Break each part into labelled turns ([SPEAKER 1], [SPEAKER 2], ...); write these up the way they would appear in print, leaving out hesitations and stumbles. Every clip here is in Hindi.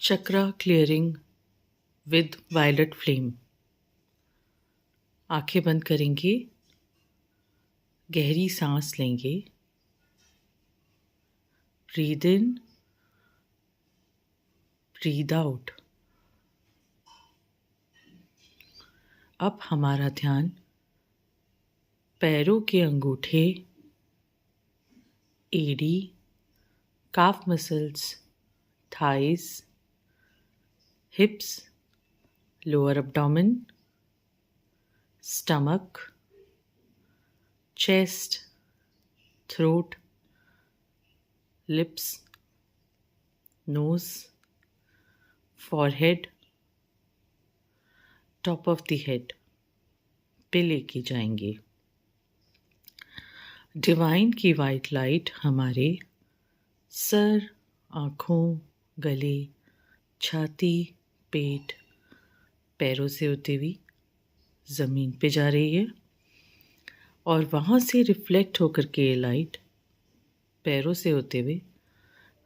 [SPEAKER 1] Chakra clearing with violet flame. आंखें बंद करेंगे, गहरी सांस लेंगे। Breathe in, breathe out. अब हमारा ध्यान पैरों के अंगूठे, एड़ी, calf muscles, thighs, hips, lower abdomen, stomach, chest, throat, lips, nose, forehead, top of the head पे लेके जाएंगे। डिवाइन की वाइट लाइट हमारे सर, आँखों, गले, छाती, पेट, पैरों से होती हुई ज़मीन पे जा रही है और वहाँ से रिफ्लेक्ट होकर के ये लाइट पैरों से होते हुए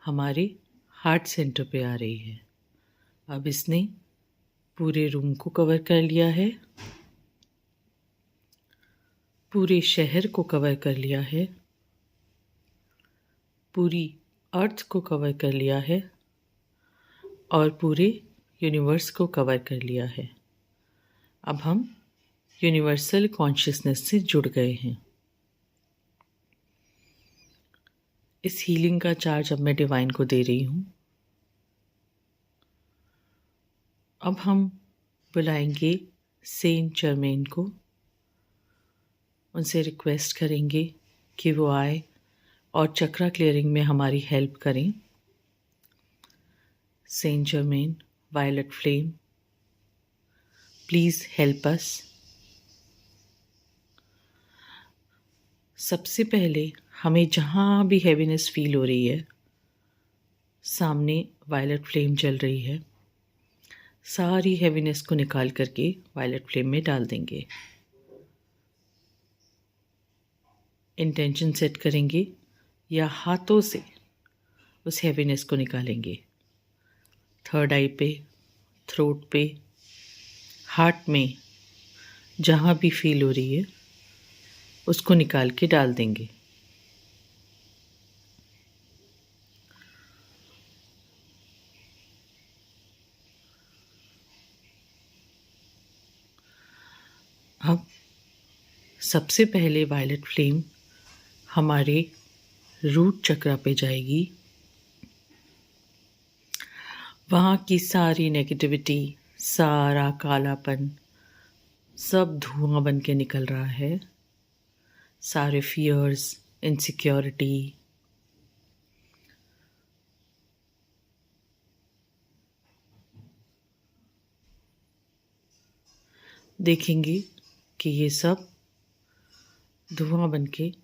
[SPEAKER 1] हमारे हार्ट सेंटर पे आ रही है। अब इसने पूरे रूम को कवर कर लिया है, पूरे शहर को कवर कर लिया है, पूरी अर्थ को कवर कर लिया है और पूरे यूनिवर्स को कवर कर लिया है। अब हम यूनिवर्सल कॉन्शियसनेस से जुड़ गए हैं। इस हीलिंग का चार्ज अब मैं डिवाइन को दे रही हूँ। अब हम बुलाएंगे सेंट जर्मेन को, उनसे रिक्वेस्ट करेंगे कि वो आए और चक्रा क्लियरिंग में हमारी हेल्प करें। Saint Germain, violet flame, please help us. सबसे पहले हमें जहाँ भी हैवीनेस फील हो रही है, सामने वायलेट फ्लेम जल रही है, सारी हैवीनेस को निकाल करके वायलेट फ्लेम में डाल देंगे। इंटेंशन सेट करेंगे या हाथों से उस हैवीनेस को निकालेंगे। थर्ड आई पे, थ्रोट पे, हार्ट में जहाँ भी फील हो रही है उसको निकाल के डाल देंगे। अब सबसे पहले वायलेट फ्लेम हमारे रूट चक्रा पे जाएगी। वहाँ की सारी नेगेटिविटी, सारा कालापन सब धुआं बन के निकल रहा है। सारे फियर्स, इनसिक्योरिटी, देखेंगे कि ये सब धुआं बन के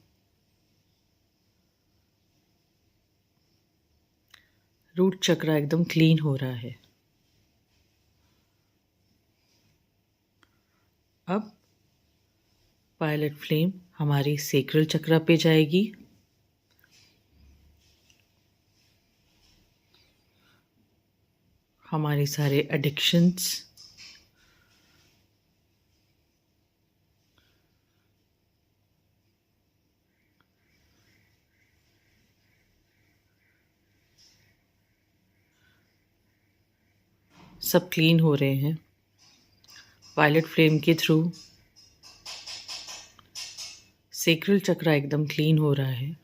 [SPEAKER 1] रूट चक्रा एकदम क्लीन हो रहा है। अब वायलेट फ्लेम हमारी सेक्रल चक्रा पे जाएगी। हमारे सारे एडिक्शंस, सब क्लीन हो रहे हैं वायलेट फ्लेम के थ्रू। सेक्रल चक्रा एकदम क्लीन हो रहा है।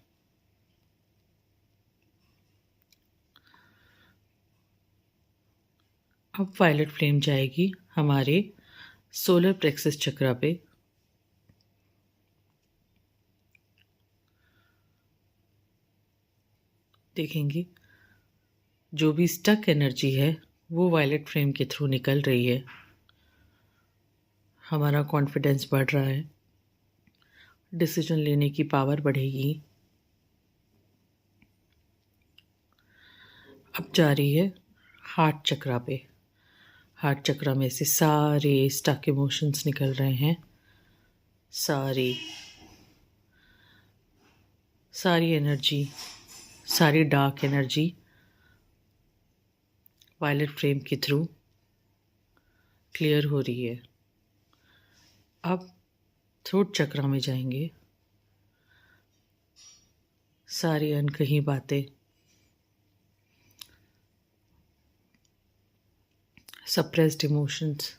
[SPEAKER 1] अब वायलेट फ्लेम जाएगी हमारे सोलर प्लेक्सस चक्रा पे। देखेंगे जो भी स्टक एनर्जी है वो वायलेट फ्लेम के थ्रू निकल रही है। हमारा कॉन्फिडेंस बढ़ रहा है, डिसीजन लेने की पावर बढ़ेगी। अब जा रही है हार्ट चक्रा पे। हार्ट चक्रा में से सारे स्टक इमोशंस निकल रहे हैं। सारी एनर्जी, सारी डार्क एनर्जी वायलेट फ्लेम के थ्रू क्लियर हो रही है। अब थ्रोट चक्रा में जाएंगे। सारी अनकही बातें, सप्रेस्ड इमोशंस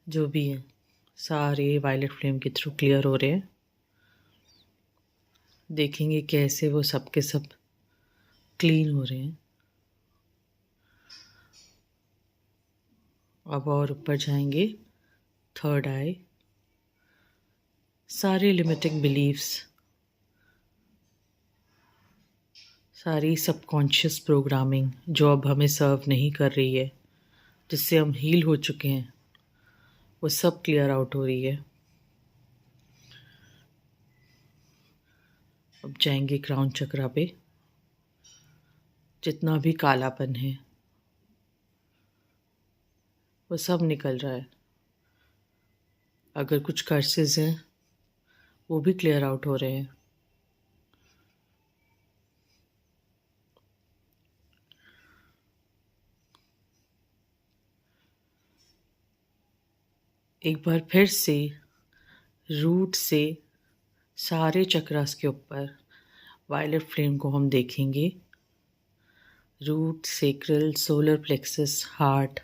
[SPEAKER 1] जो भी हैं, सारे वायलेट फ्लेम के थ्रू क्लियर हो रहे हैं। देखेंगे कैसे वो सब के सब क्लीन हो रहे हैं। अब और ऊपर जाएंगे, थर्ड आई। सारे लिमिटिंग बिलीव्स, सारी सबकॉन्शियस प्रोग्रामिंग जो अब हमें सर्व नहीं कर रही है, जिससे हम हील हो चुके हैं, वो सब क्लियर आउट हो रही है। अब जाएंगे क्राउन चक्रा पे। जितना भी कालापन है वो सब निकल रहा है। अगर कुछ कर्सेस हैं वो भी क्लियर आउट हो रहे हैं। एक बार फिर से रूट से सारे चक्रास के ऊपर वायलेट फ्लेम को हम देखेंगे। Root, sacral, solar plexus, heart,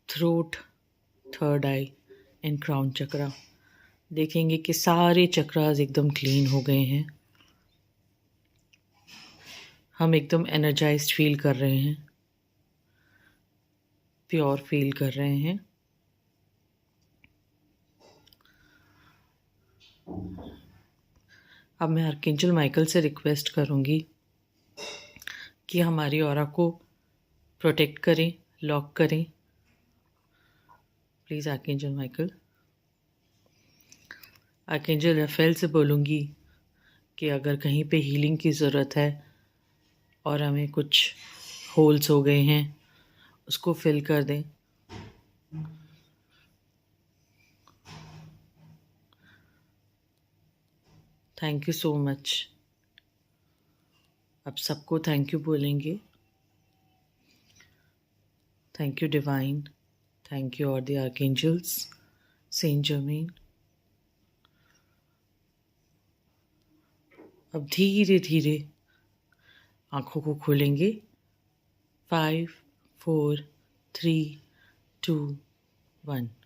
[SPEAKER 1] throat, third eye and crown chakra. देखेंगे कि सारे चक्रास एकदम क्लीन हो गए हैं। हम एकदम एनर्जाइज्ड फील कर रहे हैं, प्योर फील कर रहे हैं। अब मैं आर्कएंजल माइकल से रिक्वेस्ट करूंगी कि हमारी ऑरा को प्रोटेक्ट करें, लॉक करें। Please archangel Michael. Archangel Raphael से बोलूँगी कि अगर कहीं पे हीलिंग की ज़रूरत है और हमें कुछ होल्स हो गए हैं, उसको फिल कर दें। Thank you so much. अब सबको थैंक यू बोलेंगे। Thank you divine, thank you और द आर्कएंजल्स, सेंट जर्मेन। अब धीरे धीरे आँखों को खोलेंगे। 5, 4, 3, 2, 1।